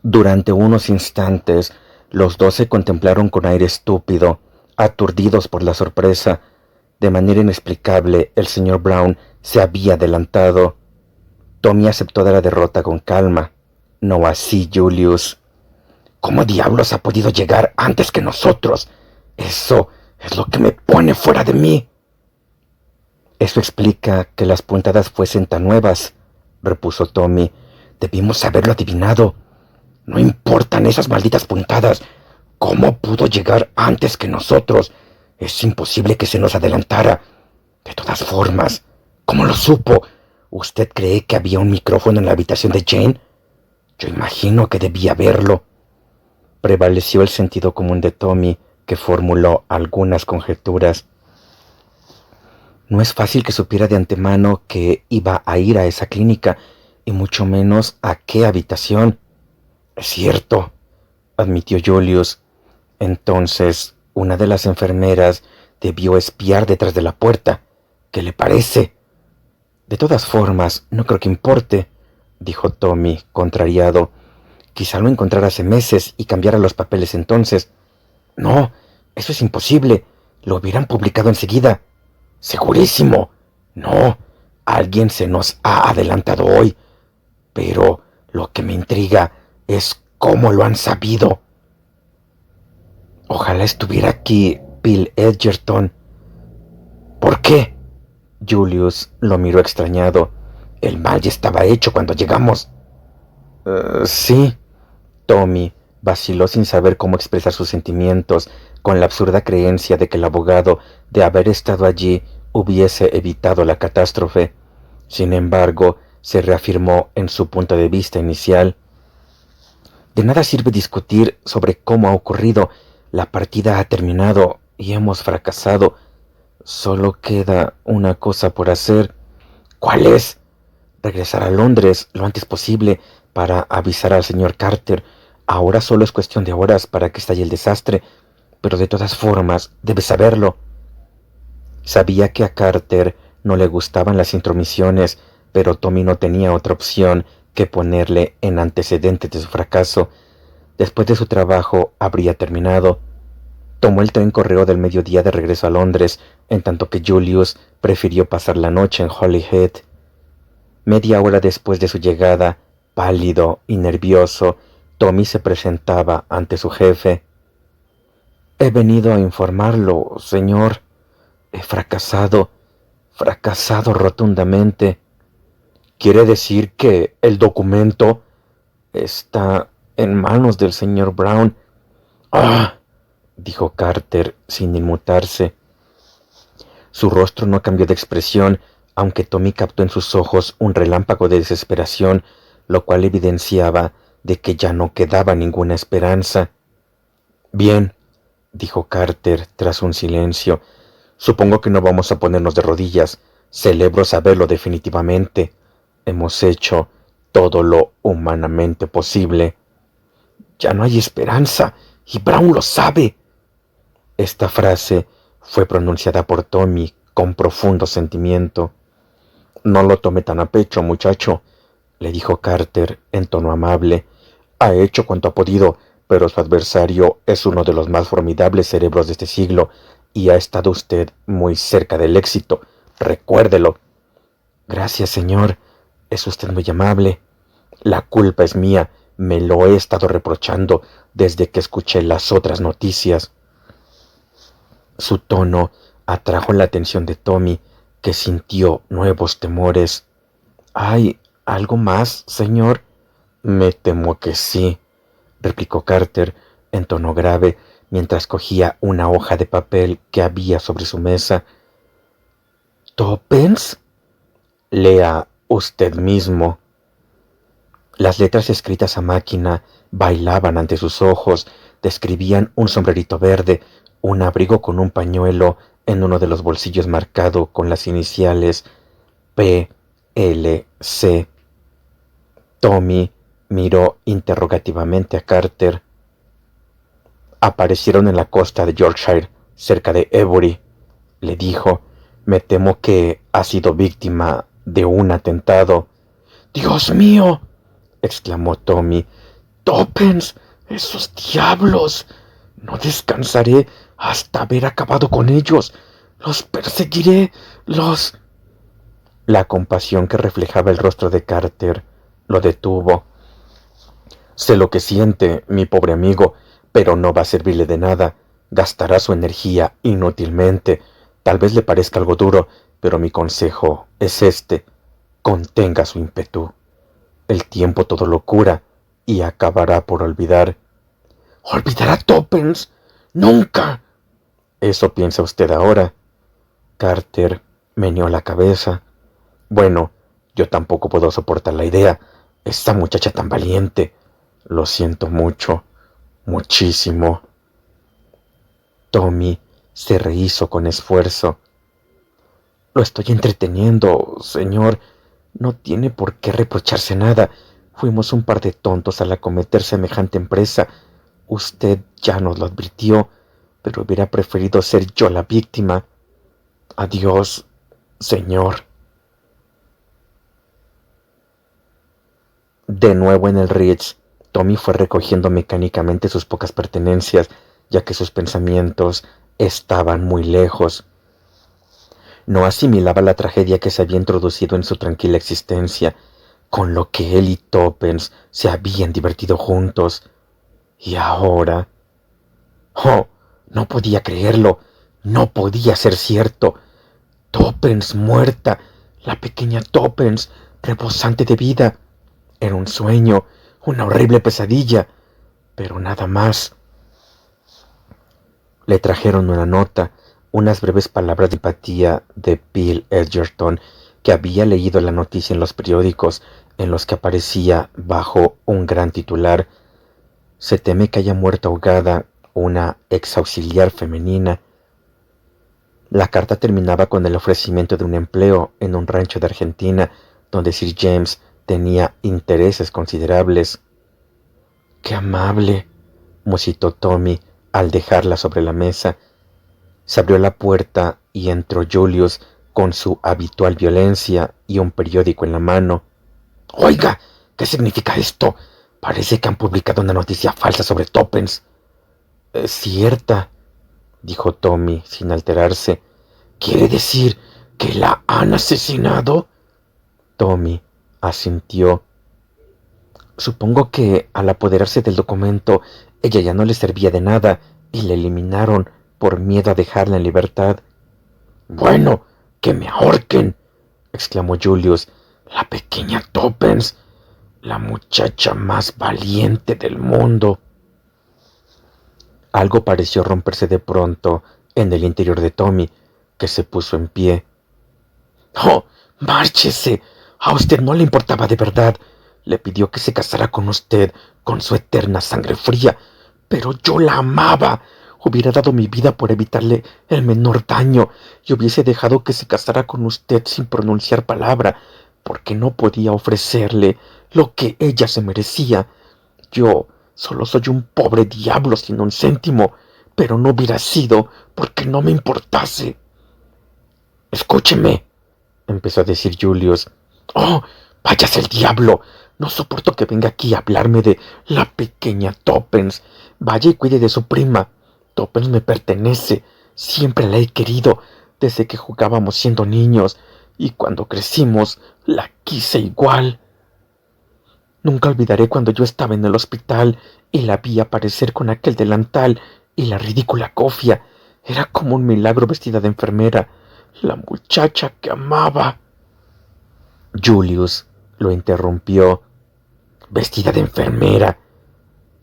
Durante unos instantes, los dos se contemplaron con aire estúpido, aturdidos por la sorpresa. De manera inexplicable, el señor Brown se había adelantado. Tommy aceptó de la derrota con calma. No así Julius. ¿Cómo diablos ha podido llegar antes que nosotros? Eso es lo que me pone fuera de mí. Eso explica que las puntadas fuesen tan nuevas, repuso Tommy. Debimos haberlo adivinado. No importan esas malditas puntadas. ¿Cómo pudo llegar antes que nosotros? Es imposible que se nos adelantara. De todas formas, ¿cómo lo supo? ¿Usted cree que había un micrófono en la habitación de Jane? Yo imagino que debía haberlo. Prevaleció el sentido común de Tommy, que formuló algunas conjeturas. No es fácil que supiera de antemano que iba a ir a esa clínica, y mucho menos a qué habitación. Es cierto, admitió Julius. Entonces, una de las enfermeras debió espiar detrás de la puerta. ¿Qué le parece? De todas formas, no creo que importe, dijo Tommy, contrariado. Quizá lo encontrara hace meses y cambiara los papeles entonces. No, eso es imposible. Lo hubieran publicado enseguida. Segurísimo. No, alguien se nos ha adelantado hoy. Pero lo que me intriga es cómo lo han sabido. Ojalá estuviera aquí Bill Edgerton. ¿Por qué? Julius lo miró extrañado. El mal ya estaba hecho cuando llegamos. Sí. Tommy vaciló sin saber cómo expresar sus sentimientos, con la absurda creencia de que el abogado, de haber estado allí, hubiese evitado la catástrofe. Sin embargo, se reafirmó en su punto de vista inicial. De nada sirve discutir sobre cómo ha ocurrido. La partida ha terminado y hemos fracasado. Solo queda una cosa por hacer. ¿Cuál es? Regresar a Londres lo antes posible para avisar al señor Carter. Ahora solo es cuestión de horas para que estalle el desastre, pero de todas formas debe saberlo. Sabía que a Carter no le gustaban las intromisiones, pero Tommy no tenía otra opción que ponerle en antecedentes de su fracaso. Después de su trabajo habría terminado. Tomó el tren correo del mediodía de regreso a Londres, en tanto que Julius prefirió pasar la noche en Holyhead. Media hora después de su llegada, pálido y nervioso, Tommy se presentaba ante su jefe. He venido a informarlo, señor. He fracasado rotundamente. ¿Quiere decir que el documento está en manos del señor Brown? ¡Ah!, dijo Carter sin inmutarse. Su rostro no cambió de expresión, aunque Tommy captó en sus ojos un relámpago de desesperación, lo cual evidenciaba de que ya no quedaba ninguna esperanza. Bien, dijo Carter tras un silencio. Supongo que no vamos a ponernos de rodillas. Celebro saberlo definitivamente. Hemos hecho todo lo humanamente posible. Ya no hay esperanza, y Brown lo sabe. Esta frase fue pronunciada por Tommy con profundo sentimiento. No lo tome tan a pecho, muchacho, le dijo Carter en tono amable. Ha hecho cuanto ha podido, pero su adversario es uno de los más formidables cerebros de este siglo, y ha estado usted muy cerca del éxito. Recuérdelo. Gracias, señor. Es usted muy amable. La culpa es mía. Me lo he estado reprochando desde que escuché las otras noticias. Su tono atrajo la atención de Tommy, que sintió nuevos temores. ¿Hay algo más, señor? Me temo que sí, replicó Carter en tono grave, mientras cogía una hoja de papel que había sobre su mesa. ¿Tuppence? Lea usted mismo. Las letras escritas a máquina bailaban ante sus ojos, describían un sombrerito verde, un abrigo con un pañuelo en uno de los bolsillos marcado con las iniciales P.L.C. Tommy miró interrogativamente a Carter. Aparecieron en la costa de Yorkshire, cerca de Ebury, le dijo. Me temo que ha sido víctima de un atentado. ¡Dios mío!, exclamó Tommy. Toppens, esos diablos. No descansaré hasta haber acabado con ellos. Los perseguiré, los... La compasión que reflejaba el rostro de Carter lo detuvo. Sé lo que siente, mi pobre amigo, pero no va a servirle de nada. Gastará su energía inútilmente. Tal vez le parezca algo duro, pero mi consejo es este. Contenga su ímpetu. El tiempo todo lo cura y acabará por olvidar. ¿Olvidar a Toppens? ¡Nunca! Eso piensa usted ahora. Carter meneó la cabeza. Bueno, yo tampoco puedo soportar la idea. Esa muchacha tan valiente. Lo siento mucho, muchísimo. Tommy se rehízo con esfuerzo. Lo estoy entreteniendo, señor. No tiene por qué reprocharse nada. Fuimos un par de tontos al acometer semejante empresa. Usted ya nos lo advirtió, pero hubiera preferido ser yo la víctima. Adiós, señor. De nuevo en el Ritz, Tommy fue recogiendo mecánicamente sus pocas pertenencias, ya que sus pensamientos estaban muy lejos. No asimilaba la tragedia que se había introducido en su tranquila existencia, con lo que él y Toppens se habían divertido juntos. Y ahora... ¡Oh! No podía creerlo. No podía ser cierto. Toppens muerta. La pequeña Toppens, rebosante de vida. Era un sueño, una horrible pesadilla, pero nada más. Le trajeron una nota, unas breves palabras de empatía de Bill Edgerton, que había leído la noticia en los periódicos, en los que aparecía bajo un gran titular: se teme que haya muerto ahogada una ex auxiliar femenina. La carta terminaba con el ofrecimiento de un empleo en un rancho de Argentina, donde Sir James tenía intereses considerables. ¡Qué amable!, musitó Tommy al dejarla sobre la mesa. Se abrió la puerta y entró Julius con su habitual violencia y un periódico en la mano. «Oiga, ¿qué significa esto? Parece que han publicado una noticia falsa sobre Toppens». «Es cierta», dijo Tommy sin alterarse. «¿Quiere decir que la han asesinado?» Tommy asintió. «Supongo que al apoderarse del documento ella ya no le servía de nada y la eliminaron por miedo a dejarla en libertad». «Bueno, que me ahorquen», exclamó Julius. «La pequeña Toppens, la muchacha más valiente del mundo». Algo pareció romperse de pronto en el interior de Tommy, que se puso en pie. «¡Oh, márchese! A usted no le importaba de verdad. Le pidió que se casara con usted, con su eterna sangre fría. Pero yo la amaba. Hubiera dado mi vida por evitarle el menor daño y hubiese dejado que se casara con usted sin pronunciar palabra, porque no podía ofrecerle lo que ella se merecía. Yo solo soy un pobre diablo sin un céntimo, pero no hubiera sido porque no me importase». «Escúcheme», empezó a decir Julius. «Oh, váyase el diablo. No soporto que venga aquí a hablarme de la pequeña Toppens. Vaya y cuide de su prima. Toppens me pertenece. Siempre la he querido desde que jugábamos siendo niños, y cuando crecimos la quise igual. Nunca olvidaré cuando yo estaba en el hospital y la vi aparecer con aquel delantal y la ridícula cofia. Era como un milagro vestida de enfermera. La muchacha que amaba». Julius lo interrumpió. «Vestida de enfermera.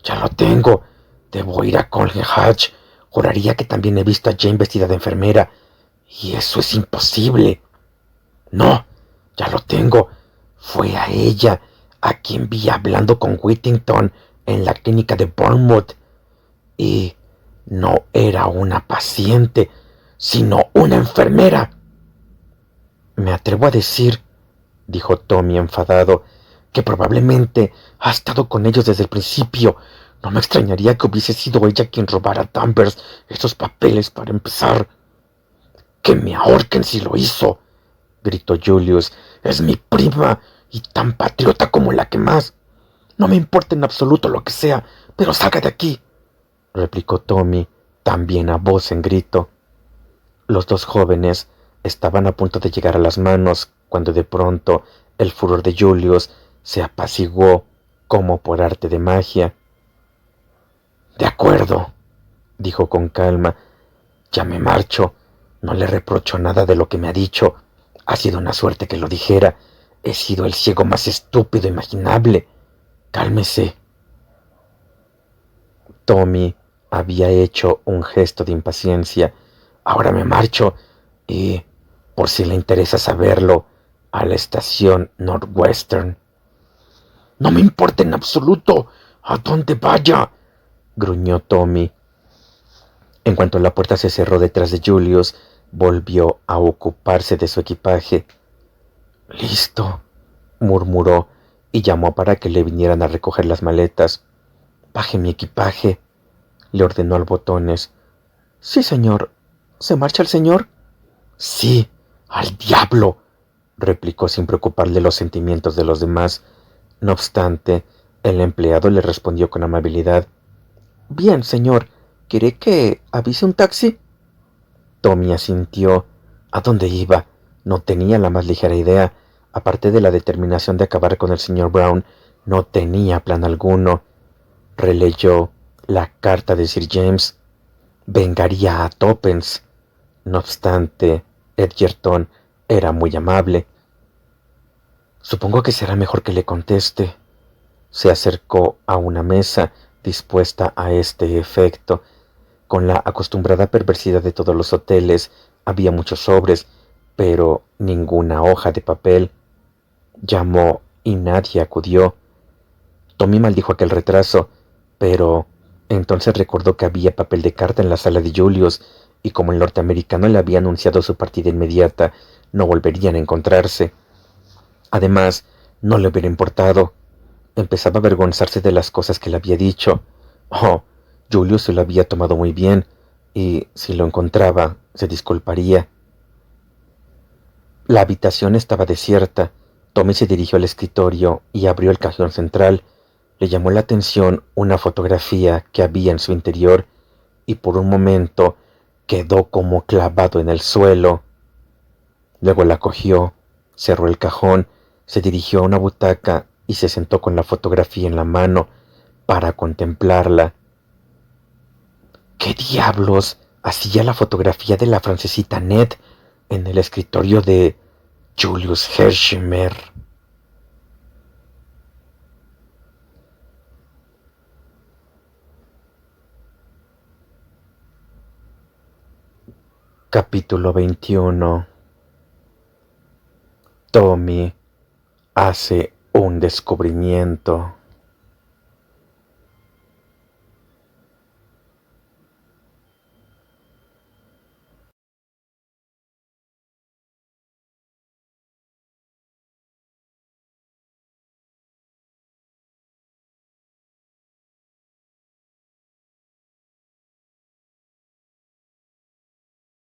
Ya lo tengo. Debo ir a Colney Hatch. Juraría que también he visto a Jane vestida de enfermera. Y eso es imposible. No, ya lo tengo. Fue a ella a quien vi hablando con Whittington en la clínica de Bournemouth. Y no era una paciente, sino una enfermera». «Me atrevo a decir», dijo Tommy enfadado, «que probablemente ha estado con ellos desde el principio. No me extrañaría que hubiese sido ella quien robara a Danvers esos papeles para empezar». «Que me ahorquen si lo hizo», gritó Julius. «Es mi prima y tan patriota como la que más». No me importa en absoluto lo que sea, pero salga de aquí, replicó Tommy, también a voz en grito. Los dos jóvenes estaban a punto de llegar a las manos cuando de pronto el furor de Julius se apaciguó como por arte de magia. De acuerdo, dijo con calma, ya me marcho. No le reprocho nada de lo que me ha dicho. Ha sido una suerte que lo dijera. He sido el ciego más estúpido imaginable. Cálmese. Tommy había hecho un gesto de impaciencia. Ahora me marcho y, por si le interesa saberlo, a la estación Northwestern. No me importa en absoluto a dónde vaya, gruñó Tommy. En cuanto la puerta se cerró detrás de Julius, volvió a ocuparse de su equipaje. Listo, murmuró y llamó para que le vinieran a recoger las maletas. Baje mi equipaje, le ordenó al Botones. Sí, señor. ¿Se marcha el señor? Sí, al diablo, replicó sin preocuparle los sentimientos de los demás. No obstante, el empleado le respondió con amabilidad. Bien, señor. ¿Quiere que avise un taxi? Tommy asintió. ¿A dónde iba? No tenía la más ligera idea. Aparte de la determinación de acabar con el señor Brown, no tenía plan alguno. Releyó la carta de Sir James. Vengaría a Toppens. No obstante, Edgerton era muy amable. Supongo que será mejor que le conteste. Se acercó a una mesa dispuesta a este efecto. Con la acostumbrada perversidad de todos los hoteles, había muchos sobres, pero ninguna hoja de papel. Llamó y nadie acudió. Tommy maldijo aquel retraso, pero entonces recordó que había papel de carta en la sala de Julius, y como el norteamericano le había anunciado su partida inmediata, no volverían a encontrarse. Además, no le hubiera importado. Empezaba a avergonzarse de las cosas que le había dicho. Oh, Julius se lo había tomado muy bien, y si lo encontraba, se disculparía. La habitación estaba desierta. Tommy se dirigió al escritorio y abrió el cajón central. Le llamó la atención una fotografía que había en su interior, y por un momento quedó como clavado en el suelo. Luego la cogió, cerró el cajón, se dirigió a una butaca y se sentó con la fotografía en la mano para contemplarla. ¿Qué diablos hacía la fotografía de la francesita Ned en el escritorio de Julius Hersheimer? Capítulo 21. Tommy hace un descubrimiento.